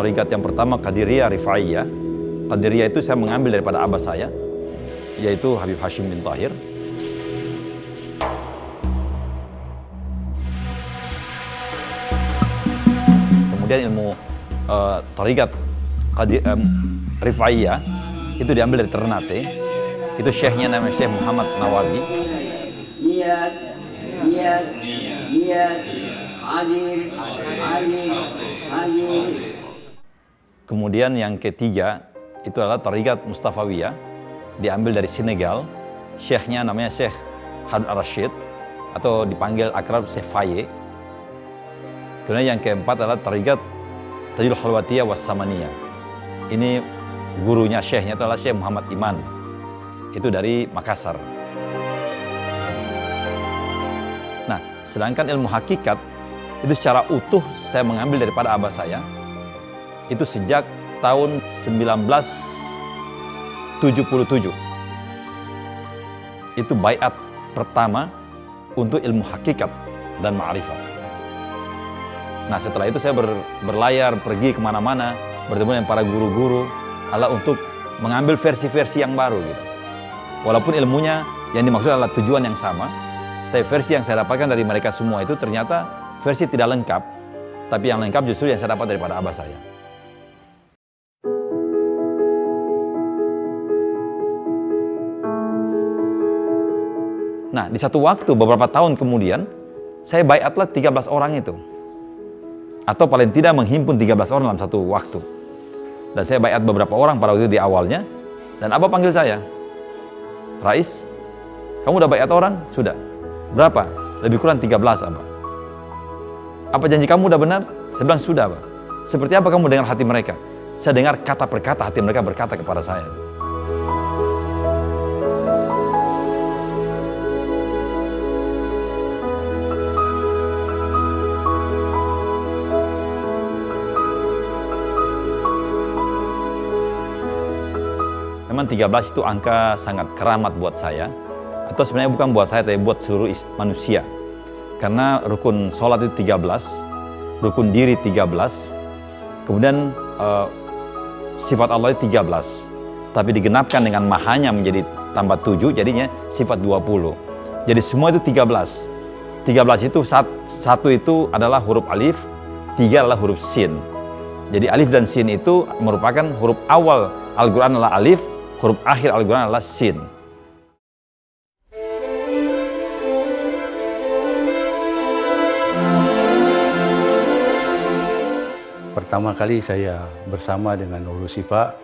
Tarikat yang pertama Qadiriyah Rifaiyah. Qadiriyah itu saya mengambil daripada abah saya, yaitu Habib Hashim bin Tahir. Kemudian ilmu Tarikat Rifaiyah itu diambil dari Ternate. Itu syekhnya namanya Syekh Muhammad Nawawi. Kemudian yang ketiga itu adalah Tarikat Mustafawiyah, diambil dari Senegal. Syekhnya namanya Syekh Harun Ar-Rasyid atau dipanggil akrab Syekh Faye. Kemudian yang keempat adalah Tarikat Tajul Khalwatiyah Wassamaniyah. Ini gurunya syekhnya itu adalah Syekh Muhammad Iman. Itu dari Makassar. Nah, sedangkan ilmu hakikat itu secara utuh saya mengambil daripada abah saya. Itu sejak tahun 1977. Itu baiat pertama untuk ilmu hakikat dan ma'rifat. Nah, setelah itu saya berlayar pergi kemana-mana, bertemu dengan para guru-guru adalah untuk mengambil versi-versi yang baru gitu. Walaupun ilmunya yang dimaksud adalah tujuan yang sama, tapi versi yang saya dapatkan dari mereka semua itu ternyata versi tidak lengkap, tapi yang lengkap justru yang saya dapat daripada abah saya. Nah, di satu waktu beberapa tahun kemudian, saya baiatlah 13 orang itu. Atau paling tidak menghimpun 13 orang dalam satu waktu. Dan saya baiat beberapa orang pada waktu itu di awalnya, dan abah panggil saya, Rais, kamu udah baiat orang? Sudah. Berapa? Lebih kurang 13, abah. Apa janji kamu udah benar? Saya bilang sudah, abah. Seperti apa kamu dengar hati mereka? Saya dengar kata per kata hati mereka berkata kepada saya. Memang 13 itu angka sangat keramat buat saya. Atau sebenarnya bukan buat saya, tapi buat seluruh manusia. Karena rukun sholat itu 13, rukun diri 13, kemudian sifat Allah itu 13. Tapi digenapkan dengan mahanya menjadi tambah 7, jadinya sifat 20. Jadi semua itu 13. 13 itu, satu itu adalah huruf alif, 3 adalah huruf sin. Jadi alif dan sin itu merupakan huruf awal Al-Quran adalah alif, huruf akhir Al-Quran adalah sin. Pertama kali saya bersama dengan Nurul Syifa,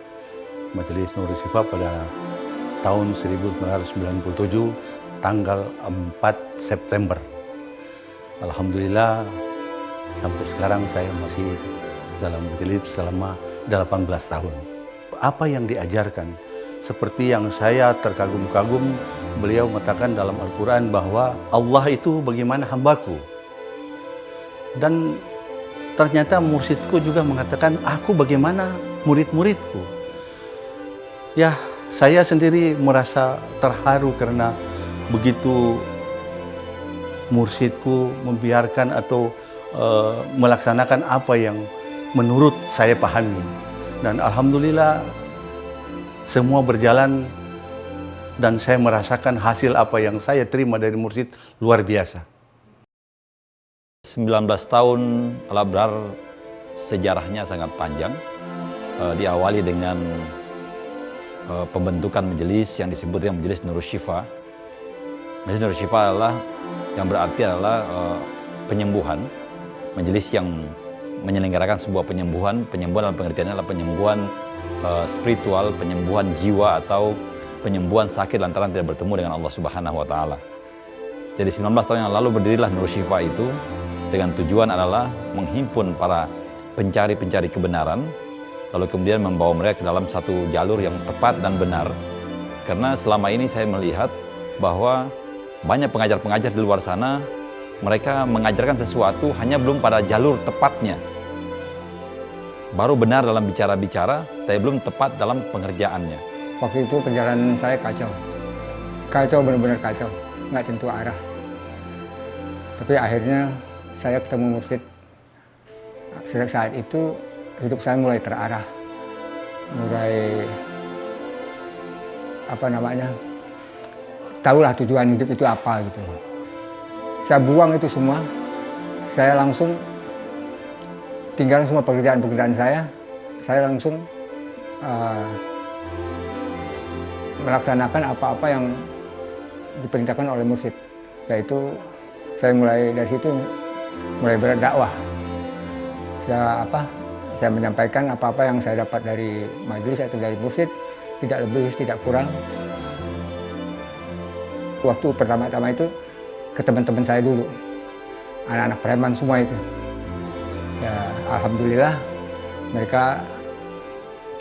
Majelis Nurul Syifa pada tahun 1997, tanggal 4 September. Alhamdulillah, sampai sekarang saya masih dalam majelis selama 18 tahun. Apa yang diajarkan? Seperti yang saya terkagum-kagum, beliau mengatakan dalam Al-Quran bahwa Allah itu bagaimana hambaku. Dan ternyata mursyidku juga mengatakan, aku bagaimana murid-muridku. Ya, saya sendiri merasa terharu karena begitu mursyidku membiarkan atau melaksanakan apa yang menurut saya pahami. Dan alhamdulillah semua berjalan dan saya merasakan hasil apa yang saya terima dari mursyid luar biasa. 19 tahun Al-Abrar sejarahnya sangat panjang. Diawali dengan pembentukan majelis yang disebut dengan Majelis Nurul Syifa. Majelis Nurul Syifa adalah yang berarti adalah penyembuhan. Majelis yang menyelenggarakan sebuah penyembuhan. Penyembuhan dalam pengertiannya adalah penyembuhan spiritual, penyembuhan jiwa atau penyembuhan sakit lantaran tidak bertemu dengan Allah Subhanahu wa Ta'ala. Jadi 19 tahun yang lalu berdirilah Nurul Syifa itu dengan tujuan adalah menghimpun para pencari-pencari kebenaran, lalu kemudian membawa mereka ke dalam satu jalur yang tepat dan benar. Karena selama ini saya melihat bahwa banyak pengajar-pengajar di luar sana, mereka mengajarkan sesuatu hanya belum pada jalur tepatnya. Baru benar dalam bicara-bicara, tapi belum tepat dalam pengerjaannya. Waktu itu perjalanan saya kacau. Kacau, benar-benar kacau. Nggak tentu arah. Tapi akhirnya saya ketemu mursyid. Sejak saat itu hidup saya mulai terarah, mulai tahulah tujuan hidup itu apa gitu. Saya buang itu semua, saya langsung tinggal semua pekerjaan-pekerjaan saya langsung melaksanakan apa-apa yang diperintahkan oleh mursyid, yaitu saya mulai dari situ mulai berdakwah. Saya menyampaikan apa-apa yang saya dapat dari majelis atau dari mursyid, tidak lebih tidak kurang. Waktu pertama-tama itu ke teman-teman saya dulu, anak-anak preman semua itu. Ya, alhamdulillah mereka,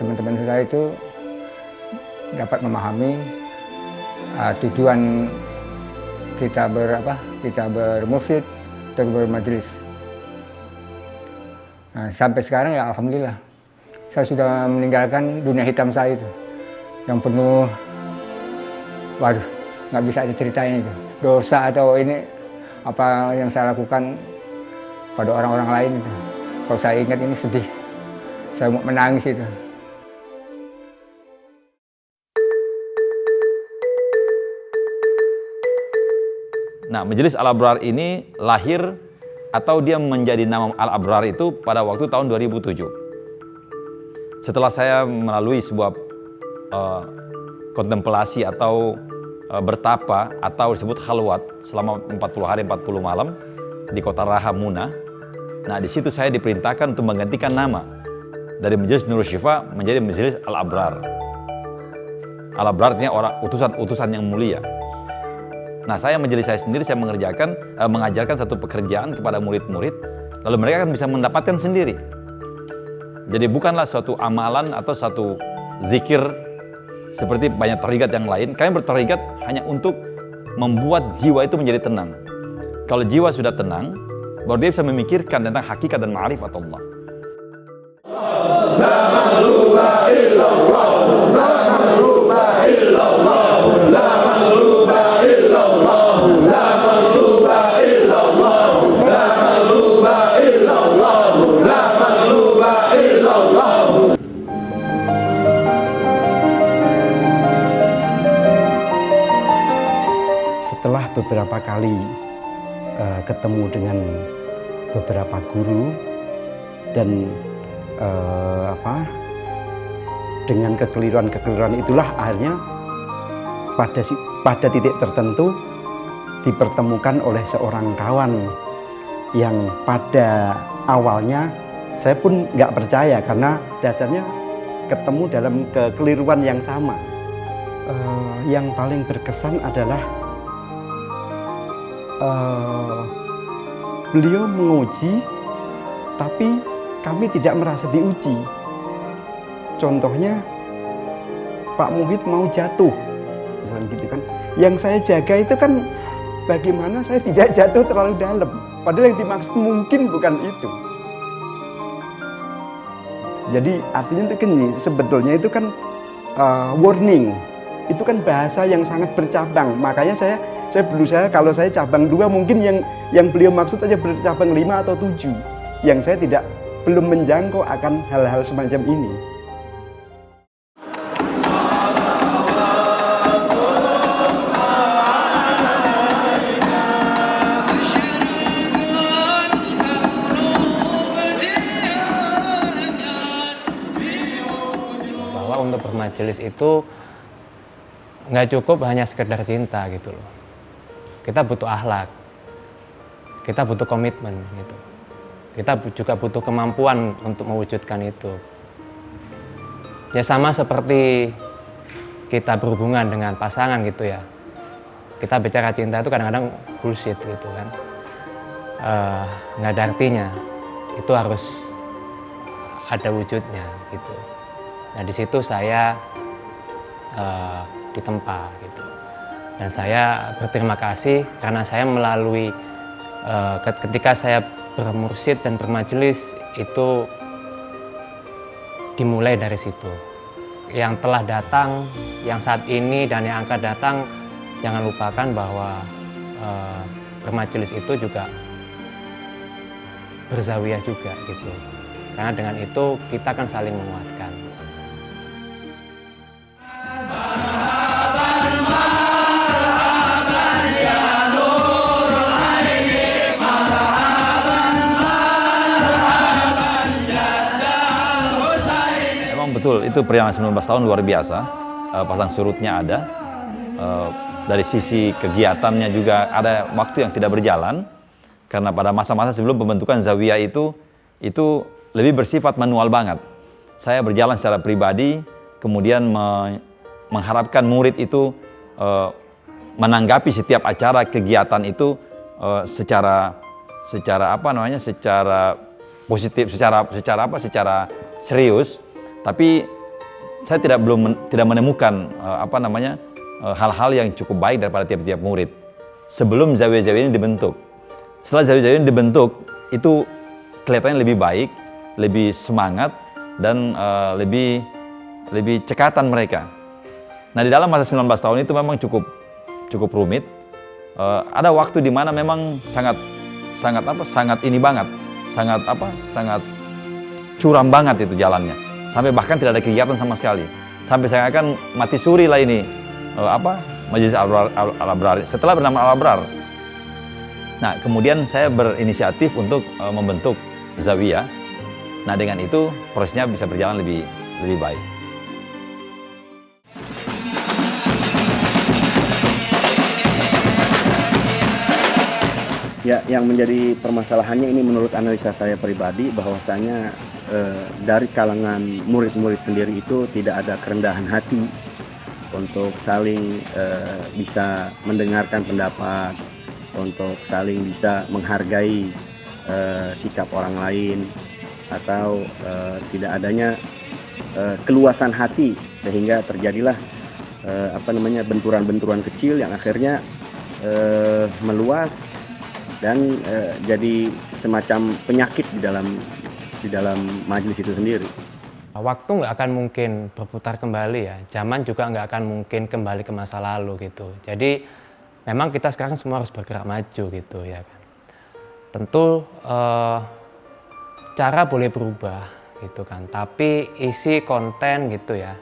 teman-teman saya itu dapat memahami tujuan kita bermursyid atau bermajelis. Nah, sampai sekarang ya alhamdulillah saya sudah meninggalkan dunia hitam saya itu yang penuh, waduh, nggak bisa diceritain itu dosa atau ini apa yang saya lakukan pada orang-orang lain itu. Kalau saya ingat ini sedih, saya mau menangis itu. Nah, Majelis Al-Abrar ini lahir atau dia menjadi nama Al-Abrar itu pada waktu tahun 2007. Setelah saya melalui sebuah kontemplasi atau bertapa atau disebut khalwat selama 40 hari 40 malam di kota Rahamuna. Nah, di situ saya diperintahkan untuk menggantikan nama dari Majelis Nurul Syifa menjadi Majelis Al-Abrar. Al-Abrar artinya orang utusan yang mulia. Nah, saya majelis saya sendiri, saya mengajarkan satu pekerjaan kepada murid-murid, lalu mereka akan bisa mendapatkan sendiri. Jadi bukanlah suatu amalan atau satu zikir seperti banyak tarikat yang lain. Kami bertarikat hanya untuk membuat jiwa itu menjadi tenang. Kalau jiwa sudah tenang, baru dia bisa memikirkan tentang hakikat dan ma'rifat Allah. La maghluba illallah, la maghluba illallah, la maghluba illallah, la maghluba illallah, la maghluba illallah, la maghluba illallah. Setelah beberapa kali ketemu dengan beberapa guru dan dengan kekeliruan itulah akhirnya pada titik tertentu dipertemukan oleh seorang kawan yang pada awalnya saya pun nggak percaya karena dasarnya ketemu dalam kekeliruan yang sama. Yang paling berkesan adalah beliau menguji tapi kami tidak merasa diuji. Contohnya Pak Muhid mau jatuh, misalnya gitu kan. Yang saya jaga itu kan bagaimana saya tidak jatuh terlalu dalam. Padahal yang dimaksud mungkin bukan itu. Jadi artinya itu kan sebetulnya itu kan warning. Itu kan bahasa yang sangat bercabang. Makanya saya berusaha kalau saya cabang 2 mungkin yang beliau maksud aja bercabang 5 atau 7. Yang saya belum menjangkau akan hal-hal semacam ini. Bahwa untuk bermajelis itu nggak cukup hanya sekedar cinta gitu loh. Kita butuh akhlak, kita butuh komitmen gitu. Kita juga butuh kemampuan untuk mewujudkan itu. Ya sama seperti kita berhubungan dengan pasangan gitu ya. Kita bicara cinta itu kadang-kadang bullshit gitu kan. Nggak ada artinya. Itu harus ada wujudnya gitu. Nah di situ saya ditempa gitu. Dan saya berterima kasih karena saya melalui ketika saya bermursyid dan bermajelis itu dimulai dari situ. Yang telah datang, yang saat ini dan yang akan datang, jangan lupakan bahwa bermajelis itu juga berzawiyah juga gitu. Karena dengan itu kita akan saling menguatkan. Memang betul, itu perjalanan 19 tahun luar biasa. Pasang surutnya ada. Dari sisi kegiatannya juga ada waktu yang tidak berjalan. Karena pada masa-masa sebelum pembentukan Zawiyah itu lebih bersifat manual banget. Saya berjalan secara pribadi, kemudian mengharapkan murid itu menanggapi setiap acara kegiatan itu secara positif, secara serius. Tapi saya tidak menemukan hal-hal yang cukup baik daripada tiap-tiap murid sebelum Zawiyah-Zawiyah ini dibentuk. Setelah Zawiyah-Zawiyah ini dibentuk, itu kelihatannya lebih baik, lebih semangat, dan lebih cekatan mereka. Nah, di dalam masa 19 tahun itu memang cukup rumit. Ada waktu di mana memang sangat curam banget itu jalannya. Sampai bahkan tidak ada kegiatan sama sekali. Sampai saya akan mati suri lah ini Majelis Al-Abrar setelah bernama Al-Abrar. Nah, kemudian saya berinisiatif untuk membentuk Zawiyah. Nah, dengan itu prosesnya bisa berjalan lebih baik. Ya, yang menjadi permasalahannya ini menurut analisa saya pribadi bahwasanya dari kalangan murid-murid sendiri itu tidak ada kerendahan hati untuk saling bisa mendengarkan pendapat, untuk saling bisa menghargai sikap orang lain, atau tidak adanya keluasan hati sehingga terjadilah benturan-benturan kecil yang akhirnya meluas dan jadi semacam penyakit di dalam majelis itu sendiri. Waktu nggak akan mungkin berputar kembali ya, zaman juga nggak akan mungkin kembali ke masa lalu gitu. Jadi memang kita sekarang semua harus bergerak maju gitu ya kan. Tentu cara boleh berubah gitu kan, tapi isi konten gitu ya,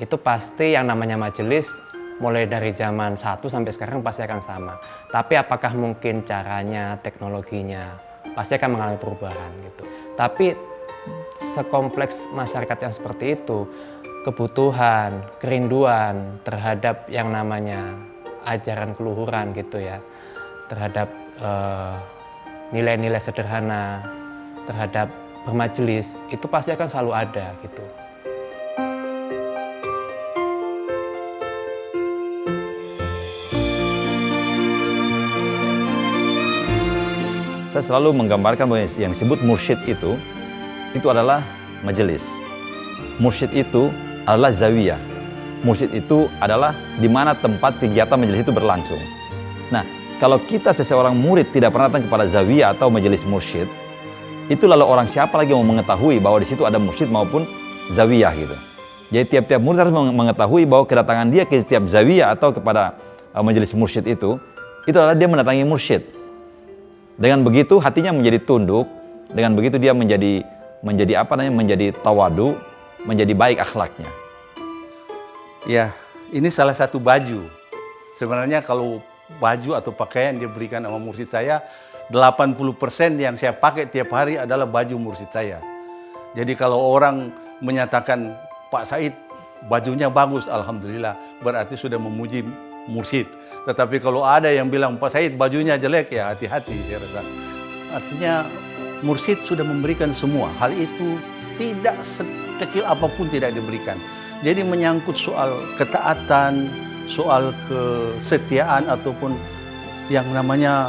itu pasti yang namanya majelis mulai dari zaman 1 sampai sekarang pasti akan sama. Tapi apakah mungkin caranya, teknologinya pasti akan mengalami perubahan gitu. Tapi sekompleks masyarakat yang seperti itu, kebutuhan, kerinduan terhadap yang namanya ajaran keluhuran gitu ya, terhadap nilai-nilai sederhana, terhadap bermajelis, itu pasti akan selalu ada gitu. Saya selalu menggambarkan bahwa yang disebut mursyid itu adalah majelis. Mursyid itu adalah zawiyah. Mursyid itu adalah di mana tempat kegiatan majelis itu berlangsung. Nah, kalau kita seseorang murid tidak pernah datang kepada zawiyah atau majelis mursyid, itu lalu orang siapa lagi mau mengetahui bahwa di situ ada mursyid maupun zawiyah gitu. Jadi tiap-tiap murid harus mengetahui bahwa kedatangan dia ke setiap zawiyah atau kepada majelis mursyid itu adalah dia mendatangi mursyid. Dengan begitu hatinya menjadi tunduk, dengan begitu dia menjadi tawadu, menjadi baik akhlaknya. Ya, ini salah satu baju. Sebenarnya kalau baju atau pakaian dia berikan sama mursyid saya, 80% yang saya pakai tiap hari adalah baju mursyid saya. Jadi kalau orang menyatakan Pak Said bajunya bagus, alhamdulillah, berarti sudah memuji mursyid. Tetapi kalau ada yang bilang Pak Said bajunya jelek, ya hati-hati saya rasa. Artinya mursyid sudah memberikan semua. Hal itu tidak sekecil apapun tidak diberikan. Jadi menyangkut soal ketaatan, soal kesetiaan ataupun yang namanya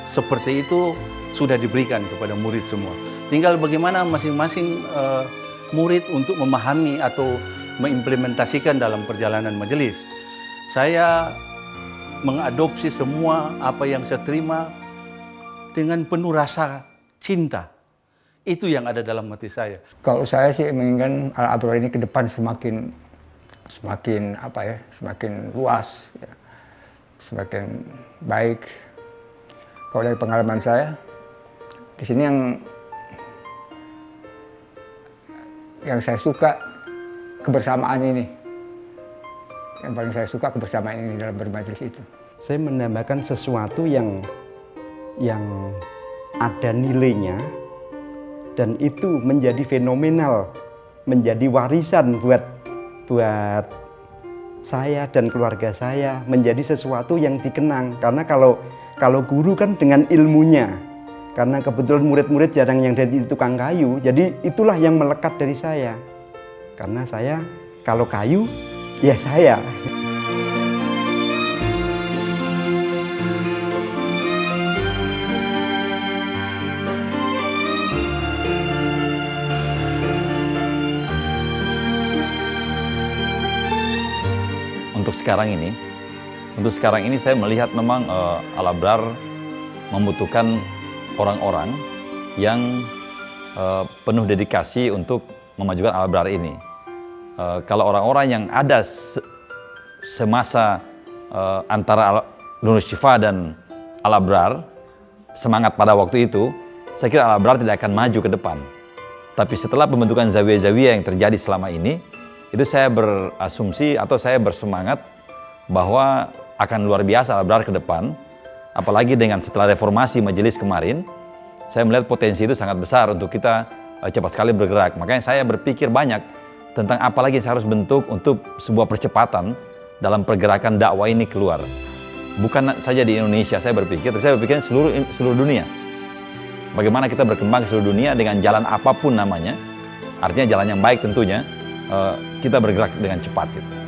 seperti itu sudah diberikan kepada murid semua. Tinggal bagaimana masing-masing murid untuk memahami atau mengimplementasikan dalam perjalanan majelis. Saya mengadopsi semua apa yang saya terima dengan penuh rasa cinta. Itu yang ada dalam hati saya. Kalau saya sih menginginkan Al-Abrar ini ke depan semakin luas, ya. Semakin baik. Kalau dari pengalaman saya, di sini yang yang saya suka kebersamaan ini. Yang paling saya suka kebersamaan ini dalam bermajelis itu. Saya menambahkan sesuatu yang ada nilainya dan itu menjadi fenomenal, menjadi warisan buat saya dan keluarga saya, menjadi sesuatu yang dikenang. Karena kalau guru kan dengan ilmunya, karena kebetulan murid-murid jarang yang dari tukang kayu, jadi itulah yang melekat dari saya. Karena saya kalau kayu, ya saya. Untuk sekarang ini saya melihat memang Al-Abrar membutuhkan orang-orang yang penuh dedikasi untuk memajukan Al-Abrar ini. Kalau orang-orang yang ada semasa antara Nurul Syifa dan Al-Abrar, semangat pada waktu itu, saya kira Al-Abrar tidak akan maju ke depan. Tapi setelah pembentukan zawiyah-zawiyah yang terjadi selama ini, itu saya berasumsi atau saya bersemangat bahwa akan luar biasa Al-Abrar ke depan. Apalagi dengan setelah reformasi majelis kemarin, saya melihat potensi itu sangat besar untuk kita cepat sekali bergerak. Makanya saya berpikir banyak tentang apa lagi saya harus bentuk untuk sebuah percepatan dalam pergerakan dakwah ini keluar. Bukan saja di Indonesia saya berpikir, tapi saya berpikir seluruh dunia. Bagaimana kita berkembang ke seluruh dunia dengan jalan apapun namanya, artinya jalan yang baik tentunya, kita bergerak dengan cepat gitu.